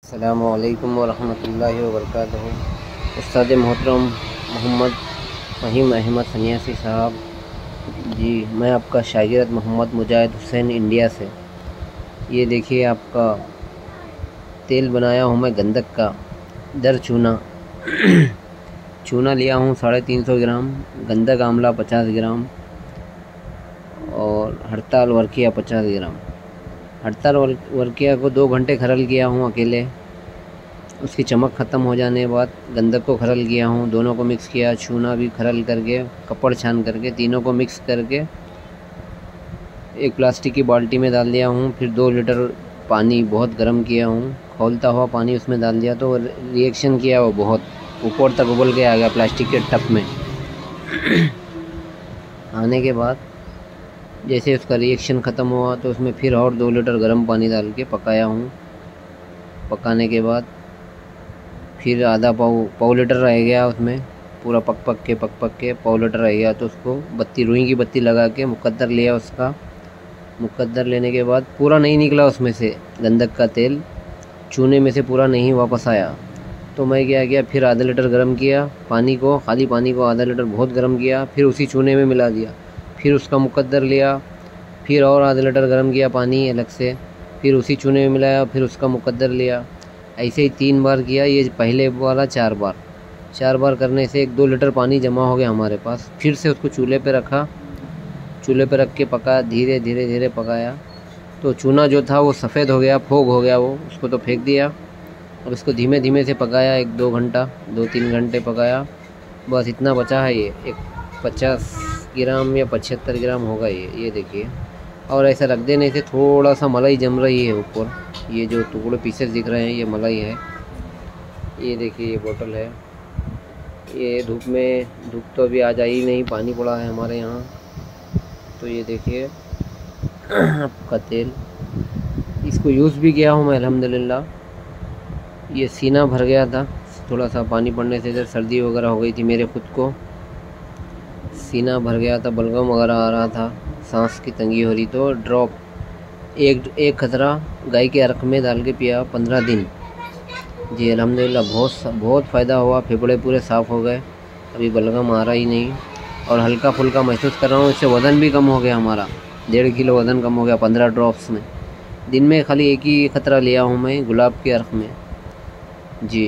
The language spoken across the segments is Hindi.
अस्सलामु अलैकुम वरहमतुल्लाहि वबरकातुहू। उस्ताद मोहतरम मोहम्मद फ़हीम अहमद सन्यासी साहब जी, मैं आपका शागिर्द मोहम्मद मुजाहिद हुसैन इंडिया से। ये देखिए आपका तेल बनाया हूँ मैं गंधक का दर चूना। चूना लिया हूँ 350 ग्राम, गंधक आंवला 50 ग्राम और हड़ताल वर्किया 50 ग्राम। हड़ताल वर्किया को 2 घंटे खरल किया हूँ अकेले। उसकी चमक ख़त्म हो जाने के बाद गंधक को खरल किया हूँ, दोनों को मिक्स किया। चूना भी खरल करके कपड़ छान करके तीनों को मिक्स करके एक प्लास्टिक की बाल्टी में डाल दिया हूँ। फिर 2 लीटर पानी बहुत गर्म किया हूँ, खौलता हुआ पानी उसमें डाल दिया तो रिएक्शन किया वो बहुत ऊपर तक उबल के आ गया प्लास्टिक के टब में। आने के बाद जैसे उसका रिएक्शन ख़त्म हुआ तो उसमें फिर और 2 लीटर गर्म पानी डाल के पकाया हूँ। पकाने के बाद फिर आधा पाव लीटर रह गया उसमें, पूरा पक के पाव लीटर रह गया तो उसको रुई की बत्ती लगा के मुकद्दर लिया उसका। मुकद्दर लेने के बाद पूरा नहीं निकला उसमें से गंधक का तेल, चूने में से पूरा नहीं वापस आया। तो मैं क्या किया, फिर आधा लीटर गर्म किया पानी को, खाली पानी को आधा लीटर बहुत गर्म किया, फिर उसी चूने में मिला दिया। फिर उसका मुकद्दर लिया, फिर और आधा लीटर गर्म किया पानी अलग से, फिर उसी चूने में मिलाया, फिर उसका मुकद्दर लिया। ऐसे ही 3 बार किया। ये पहले वाला 4 बार करने से 1-2 लीटर पानी जमा हो गया हमारे पास। फिर से उसको चूल्हे पे रखा, चूल्हे पे रख के पकाया, धीरे धीरे पकाया तो चूना जो था वो सफ़ेद हो गया, फोग हो गया वो, उसको तो फेंक दिया। अब इसको धीमे धीमे से पकाया 1-2 घंटा, 2-3 घंटे पकाया। बस इतना बचा है ये, एक 50 ग्राम या 75 ग्राम होगा ये देखिए। और ऐसा रख देने से थोड़ा सा मलाई जम रही है ऊपर, ये जो टुकड़े पीसेस दिख रहे हैं ये मलाई है। ये देखिए ये बोतल है। ये धूप तो अभी आज आई नहीं, पानी पड़ा है हमारे यहाँ। तो ये देखिए आपका तेल, इसको यूज़ भी किया हूँ मैं अल्हम्दुलिल्लाह। ये सीना भर गया था, थोड़ा सा पानी पड़ने से, इधर सर्दी वगैरह हो गई थी मेरे खुद को, सीना भर गया था, बलगम वगैरह आ रहा था, सांस की तंगी हो रही। तो ड्रॉप एक खतरा गाय के अर्क में डाल के पिया 15 दिन। जी अल्हम्दुलिल्लाह बहुत फ़ायदा हुआ, फेफड़े पूरे साफ़ हो गए, अभी बलगम आ रहा ही नहीं और हल्का फुल्का महसूस कर रहा हूँ। इससे वज़न भी कम हो गया हमारा, 1.5 किलो वज़न कम हो गया 15 ड्रॉप्स में। दिन में खाली एक ही खतरा लिया हूँ मैं गुलाब के अर्क में, जी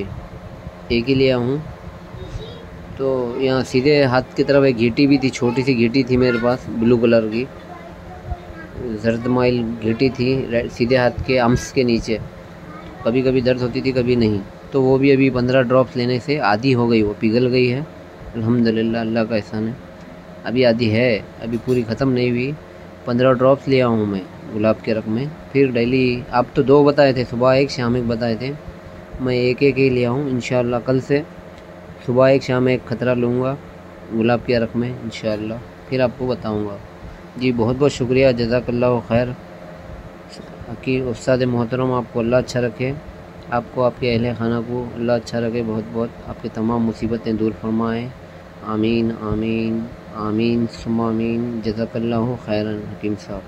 एक ही लिया हूँ। तो यहाँ सीधे हाथ की तरफ एक घीटी भी थी, छोटी सी घीटी थी मेरे पास, ब्लू कलर की जर्द माइल घीटी थी सीधे हाथ के अम्स के नीचे। कभी कभी दर्द होती थी, कभी नहीं। तो वो भी अभी 15 ड्रॉप्स लेने से आधी हो गई, वो पिघल गई है अल्हम्दुलिल्लाह, अल्लाह का एहसान है। अभी आधी है, अभी पूरी ख़त्म नहीं हुई। 15 ड्रॉप्स लिया हूँ मैं गुलाब के रक में। फिर डेली, आप तो 2 बताए थे, सुबह 1 शाम 1 बताए थे, मैं एक ही लिया हूँ। इंशाअल्लाह कल से सुबह 1 शाम 1 खतरा लूँगा गुलाब के रक में इंशाअल्लाह, फिर आपको बताऊँगा। जी बहुत बहुत शुक्रिया, जज़ाकल्लाहु खैर। कि उस्ताद मोहतरम आपको अल्लाह अच्छा रखे, आपको आपके अहले खाना को अल्लाह अच्छा रखे, बहुत बहुत आपकी तमाम मुसीबतें दूर फरमाएँ। आमीन आमीन आमीन सुम्मा आमीन। जज़ाकल्लाहु खैरन हकीम साहब।